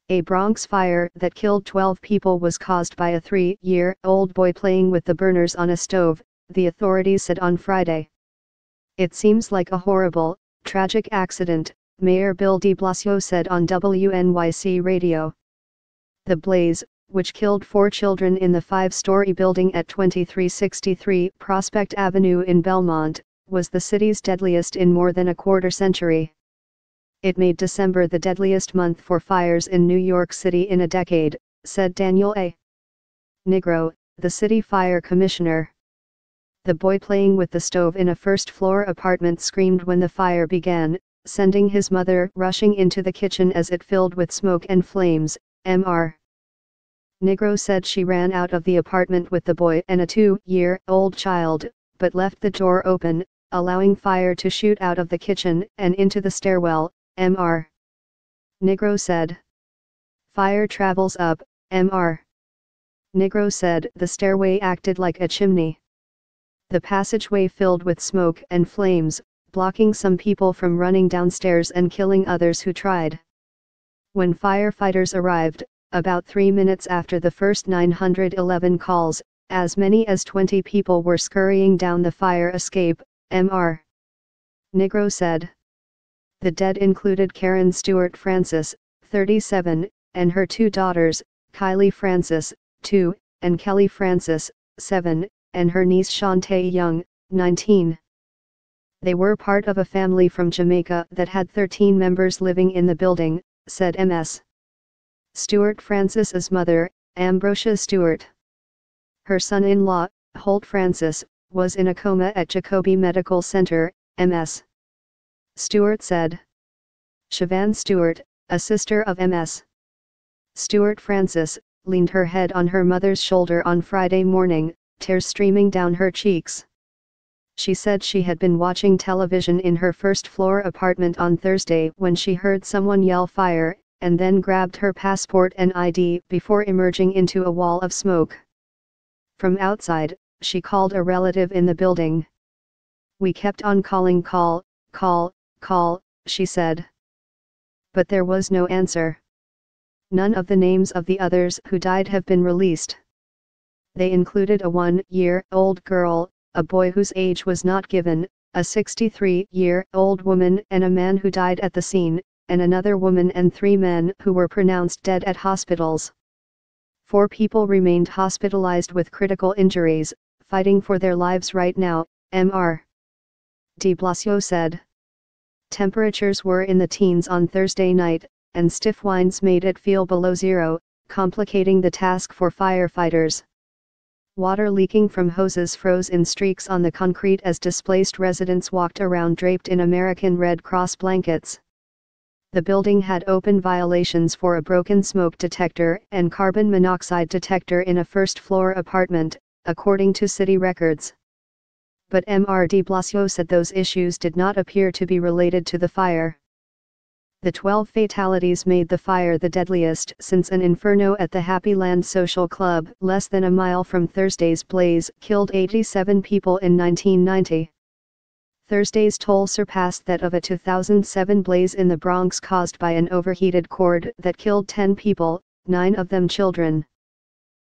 A Bronx fire that killed 12 people was caused by a 3-year-old boy playing with the burners on a stove, the authorities said on Friday. It seems like a horrible, tragic accident, Mayor Bill de Blasio said on WNYC radio. The blaze, which killed 4 children in the 5-story building at 2363 Prospect Avenue in Belmont, was the city's deadliest in more than a quarter-century. It made December the deadliest month for fires in New York City in a decade, said Daniel A. Negro, the city fire commissioner. The boy playing with the stove in a first-floor apartment screamed when the fire began, sending his mother rushing into the kitchen as it filled with smoke and flames, Mr. Negro said she ran out of the apartment with the boy and a 2-year-old child, but left the door open, allowing fire to shoot out of the kitchen and into the stairwell, Mr. Negro said. Fire travels up, Mr. Negro said the stairway acted like a chimney. The passageway filled with smoke and flames, blocking some people from running downstairs and killing others who tried. When firefighters arrived, about 3 minutes after the first 911 calls, as many as 20 people were scurrying down the fire escape, Mr. Negro said. The dead included Karen Stewart Francis, 37, and her 2 daughters, Kylie Francis, 2, and Kelly Francis, 7, and her niece Shantae Young, 19. They were part of a family from Jamaica that had 13 members living in the building, said Ms. Stewart Francis's mother, Ambrosia Stewart. Her son-in-law, Holt Francis, was in a coma at Jacobi Medical Center, Ms. Stewart said. Siobhan Stewart, a sister of Ms. Stewart Francis, leaned her head on her mother's shoulder on Friday morning, tears streaming down her cheeks. She said she had been watching television in her first-floor apartment on Thursday when she heard someone yell fire, and then grabbed her passport and ID before emerging into a wall of smoke. From outside, she called a relative in the building. We kept on calling call, she said. But there was no answer. None of the names of the others who died have been released. They included a 1-year-old girl, a boy whose age was not given, a 63-year-old woman and a man who died at the scene, and another woman and 3 men who were pronounced dead at hospitals. 4 people remained hospitalized with critical injuries, fighting for their lives right now, Mr. de Blasio said. Temperatures were in the teens on Thursday night, and stiff winds made it feel below zero, complicating the task for firefighters. Water leaking from hoses froze in streaks on the concrete as displaced residents walked around draped in American Red Cross blankets. The building had open violations for a broken smoke detector and carbon monoxide detector in a first-floor apartment, according to city records. But Mr. de Blasio said those issues did not appear to be related to the fire. The 12 fatalities made the fire the deadliest since an inferno at the Happy Land Social Club less than a mile from Thursday's blaze killed 87 people in 1990. Thursday's toll surpassed that of a 2007 blaze in the Bronx caused by an overheated cord that killed 10 people, 9 of them children.